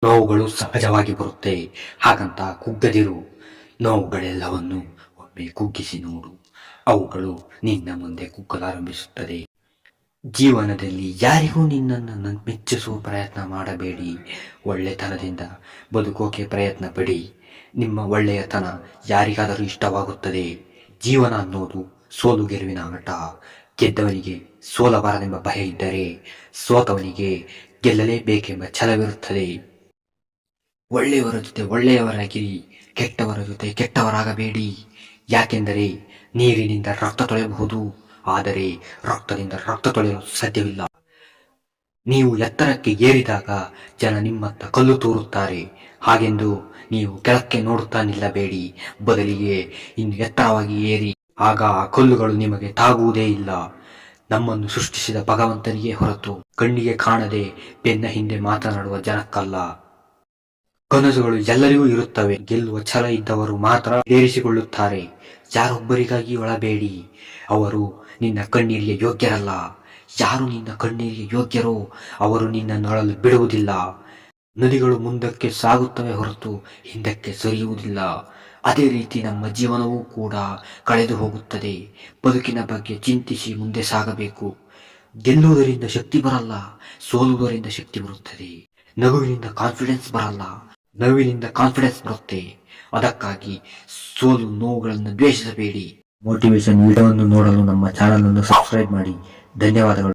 ನೋವುಗಳು ಸಹಜವಾಗಿ ಬರುತ್ತೆ, ಹಾಗಂತ ಕುಗ್ಗದಿರು. ನೋವುಗಳೆಲ್ಲವನ್ನು ಒಮ್ಮೆ ಕುಗ್ಗಿಸಿ ನೋಡು, ಅವುಗಳು ನಿನ್ನ ಮುಂದೆ ಕುಗ್ಗಲಾರಂಭಿಸುತ್ತದೆ. ಜೀವನದಲ್ಲಿ ಯಾರಿಗೂ ನಿನ್ನನ್ನು ಮೆಚ್ಚಿಸುವ ಪ್ರಯತ್ನ ಮಾಡಬೇಡಿ. ಒಳ್ಳೆತನದಿಂದ ಬದುಕೋಕೆ ಪ್ರಯತ್ನ ಪಡಿ. ನಿಮ್ಮ ಒಳ್ಳೆಯತನ ಯಾರಿಗಾದರೂ ಇಷ್ಟವಾಗುತ್ತದೆ. ಜೀವನ ಅನ್ನೋದು ಸೋಲು ಗೆಲುವಿನ ಆಟ. ಗೆದ್ದವನಿಗೆ ಸೋಲಬಾರದೆಂಬ ಭಯ ಇದ್ದರೆ, ಸೋತವನಿಗೆ ಗೆಲ್ಲಲೇಬೇಕೆಂಬ ಛಲವಿರುತ್ತದೆ. ಒಳ್ಳೆಯವರ ಜೊತೆ ಒಳ್ಳೆಯವರಾಗಿರಿ, ಕೆಟ್ಟವರ ಜೊತೆ ಕೆಟ್ಟವರಾಗಬೇಡಿ. ಯಾಕೆಂದರೆ ನೀರಿನಿಂದ ರಕ್ತ ತೊಳೆಯಬಹುದು, ಆದರೆ ರಕ್ತದಿಂದ ರಕ್ತ ತೊಳೆಯಲು ಸಾಧ್ಯವಿಲ್ಲ. ನೀವು ಎತ್ತರಕ್ಕೆ ಏರಿದಾಗ ಜನ ನಿಮ್ಮತ್ತ ಕಲ್ಲು ತೂರುತ್ತಾರೆ. ಹಾಗೆಂದು ನೀವು ಕೆಳಕ್ಕೆ ನೋಡುತ್ತಾ ನಿಲ್ಲಬೇಡಿ, ಬದಲಿಗೆ ಇನ್ನು ಎತ್ತರವಾಗಿ ಏರಿ. ಆಗ ಆ ಕಲ್ಲುಗಳು ನಿಮಗೆ ತಾಗುವುದೇ ಇಲ್ಲ. ನಮ್ಮನ್ನು ಸೃಷ್ಟಿಸಿದ ಭಗವಂತನಿಗೆ ಹೊರತು ಕಣ್ಣಿಗೆ ಕಾಣದೆ ಬೆನ್ನ ಹಿಂದೆ ಮಾತನಾಡುವ ಜನಕ್ಕಲ್ಲ. ಕನಸುಗಳು ಎಲ್ಲರಿಗೂ ಇರುತ್ತವೆ. ಗೆಲ್ಲುವ ಛಲ ಇದ್ದವರು ಮಾತ್ರ ಏರಿಸಿಕೊಳ್ಳುತ್ತಾರೆ. ಯಾರೊಬ್ಬರಿಗಾಗಿ ಒಳಬೇಡಿ, ಅವರು ನಿನ್ನ ಕಣ್ಣೀರಿಗೆ ಯೋಗ್ಯರಲ್ಲ. ಯಾರು ನಿನ್ನ ಕಣ್ಣೀರಿಗೆ ಯೋಗ್ಯರೋ ಅವರು ನಿನ್ನನ್ನು ಅಳಲು ಬಿಡುವುದಿಲ್ಲ. ನದಿಗಳು ಮುಂದಕ್ಕೆ ಸಾಗುತ್ತವೆ ಹೊರತು ಹಿಂದಕ್ಕೆ ಸರಿಯುವುದಿಲ್ಲ. ಅದೇ ರೀತಿ ನಮ್ಮ ಜೀವನವೂ ಕೂಡ ಕಳೆದು ಹೋಗುತ್ತದೆ. ಬದುಕಿನ ಬಗ್ಗೆ ಚಿಂತಿಸಿ ಮುಂದೆ ಸಾಗಬೇಕು. ಗೆಲ್ಲುವುದರಿಂದ ಶಕ್ತಿ ಬರಲ್ಲ, ಸೋಲುವುದರಿಂದ ಶಕ್ತಿ ಬರುತ್ತದೆ. ನಗುವಿನಿಂದ ಕಾನ್ಫಿಡೆನ್ಸ್ ಬರಲ್ಲ, ನಗುವಿನಿಂದ ಕಾನ್ಫಿಡೆನ್ಸ್ ಬರುತ್ತೆ. ಅದಕ್ಕಾಗಿ ಸೋಲು ನೋವುಗಳನ್ನು ದ್ವೇಷಿಸಬೇಡಿ. ಮೋಟಿವೇಶನ್ ವಿಡಿಯೋವನ್ನು ನೋಡಲು ನಮ್ಮ ಚಾನಲ್ ಅನ್ನು ಸಬ್ಸ್ಕ್ರೈಬ್ ಮಾಡಿ. ಧನ್ಯವಾದಗಳು.